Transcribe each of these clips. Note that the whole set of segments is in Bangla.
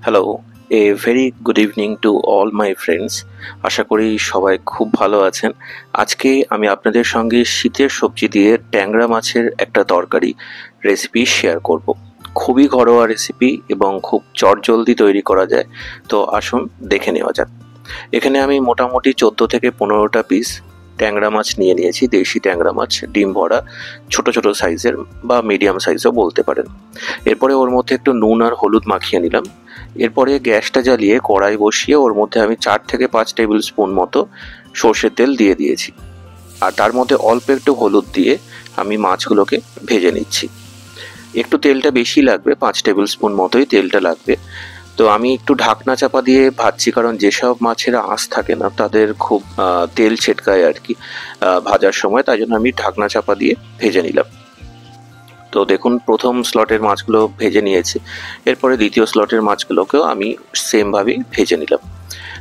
Hello, a very good evening to all my friends. আশা করি সবাই খুব ভালো আছেন। আজকে আমি আপনাদের সঙ্গে শীতের সবজি দিয়ে ট্যাংরা মাছের একটা তরকারি রেসিপি শেয়ার করব। খুবই ঘরোয়া রেসিপি এবং খুব চটজলদি তৈরি করা যায়। তো আসুন দেখে নেওয়া যাক। এখানে আমি মোটামুটি 14 থেকে 15টা পিস ট্যাংরা মাছ নিয়ে নিয়েছি। দেশি ট্যাংরা মাছ, ডিম ভরা, ছোট ছোট সাইজের বা মিডিয়াম সাইজও বলতে পারেন। এরপরে ওর মধ্যে একটু নুন আর হলুদ মাখিয়ে নিলাম। এরপরে গ্যাসটা জ্বালিয়ে কড়াই বসিয়ে ওর মধ্যে আমি 4 থেকে 5 টেবিল স্পুন মতো সর্ষের তেল দিয়ে দিয়েছি। আর তার মধ্যে অল্প একটু হলুদ দিয়ে আমি মাছগুলোকে ভেজে নিচ্ছি। একটু তেলটা বেশি লাগবে, 5 টেবিল স্পুন মতোই তেলটা লাগবে। তো আমি একটু ঢাকনা চাপা দিয়ে ভাজছি, কারণ যেসব মাছের আঁশ থাকে না তাদের খুব তেল ছেটকায় আর কি ভাজার সময়, তাই জন্য আমি ঢাকনা চাপা দিয়ে ভেজে নিলাম। তো দেখুন, প্রথম স্লটের মাছগুলো ভেজে নিয়েছি। এরপরে দ্বিতীয় স্লটের মাছগুলোকেও আমি সেমভাবেই ভেজে নিলাম।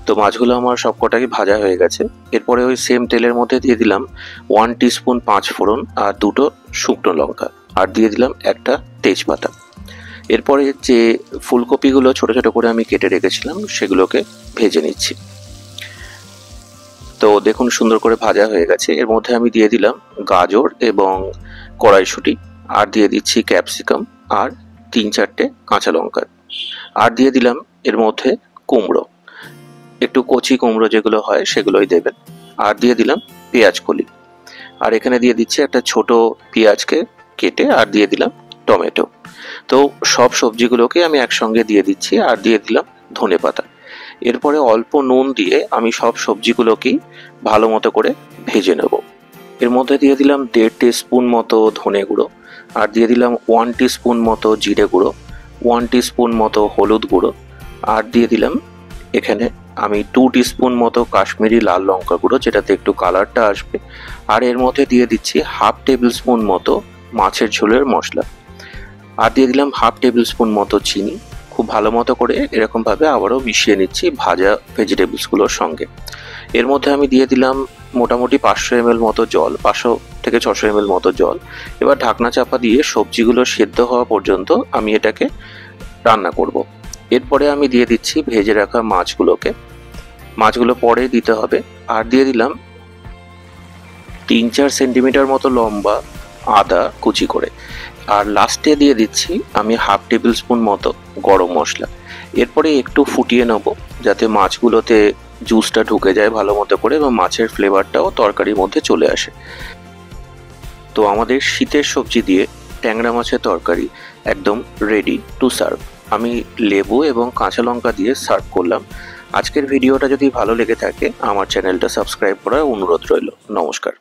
তো মাছগুলো আমার সবকটাই ভাজা হয়ে গেছে। এরপরে ওই সেম তেলের মধ্যে দিয়ে দিলাম 1 টিস্পুন 5 ফোড়ন আর 2টো শুকনো লঙ্কা, আর দিয়ে দিলাম একটা তেজপাতা। এরপরে যে ফুলকপিগুলো ছোট ছোট করে আমি কেটে রেখেছিলাম সেগুলোকে ভেজে নিচ্ছি। তো দেখুন, সুন্দর করে ভাজা হয়ে গেছে। এর মধ্যে আমি দিয়ে দিলাম গাজর এবং কড়াইশুঁটি, আর দিয়ে দিচ্ছি ক্যাপসিকাম আর 3-4টে কাঁচা লঙ্কা, আর দিয়ে দিলাম এর মধ্যে কুমড়ো, একটু কচি কুমড়ো যেগুলো হয় সেগুলোই দেবেন, আর দিয়ে দিলাম পেঁয়াজ কলি, আর এখানে দিয়ে দিচ্ছি একটা ছোট পেঁয়াজকে কেটে, আর দিয়ে দিলাম টমেটো। তো সব সবজিগুলোকে আমি একসঙ্গে দিয়ে দিচ্ছি, আর দিয়ে দিলাম ধনেপাতা। এরপরে অল্প নুন দিয়ে আমি সব সবজিগুলোকেই ভালো মতো করে ভেজে নেব। এর মধ্যে দিয়ে দিলাম 1.5 টিস্পুন মতো ধনে গুঁড়ো, আর দিয়ে দিলাম 1 টিস্পুন মতো জিরে গুঁড়ো, 1 টিস্পুন মতো হলুদ গুঁড়ো, আর দিয়ে দিলাম এখানে আমি 2 টিস্পুন মতো কাশ্মীরি লাল লঙ্কা গুঁড়ো, যেটাতে একটু কালারটা আসবে। আর এর মধ্যে দিয়ে দিচ্ছি 1/2 টেবিল স্পুন মতো মাছের ঝোলের মশলা, আর দিয়ে দিলাম 1/2 টেবিল স্পুন মতো চিনি। খুব ভালো মতো করে এরকমভাবে আবারও মিশিয়ে নিচ্ছি ভাজা ভেজিটেবলসগুলোর সঙ্গে। এর মধ্যে আমি দিয়ে দিলাম মোটামুটি 500 ml মতো জল, 500 থেকে 600 ml মতো জল। এবার ঢাকনা চাপা দিয়ে সবজিগুলো সেদ্ধ হওয়া পর্যন্ত আমি এটাকে রান্না করব। এরপরে আমি দিয়ে দিচ্ছি ভেজে রাখা মাছগুলো পরে দিতে হবে। আর দিয়ে দিলাম 3-4 সেন্টিমিটার মতো লম্বা আদা কুচি করে, আর লাস্টে দিয়ে দিচ্ছি আমি 1/2 টেবিল স্পুন মতো গরম মশলা। এরপরে একটু ফুটিয়ে নেব যাতে মাছগুলোতে জুসটা ঢুকে যায় ভালো মতো করে এবং মাছের ফ্লেভারটাও তরকারির মধ্যে চলে আসে। তো আমাদের শীতের সবজি দিয়ে ট্যাংরা মাছের তরকারি একদম রেডি টু সার্ভ। আমি লেবু এবং কাঁচা লঙ্কা দিয়ে সার্ভ করলাম। আজকের ভিডিওটা যদি ভালো লেগে থাকে আমার চ্যানেলটা সাবস্ক্রাইব করার অনুরোধ রইল। নমস্কার।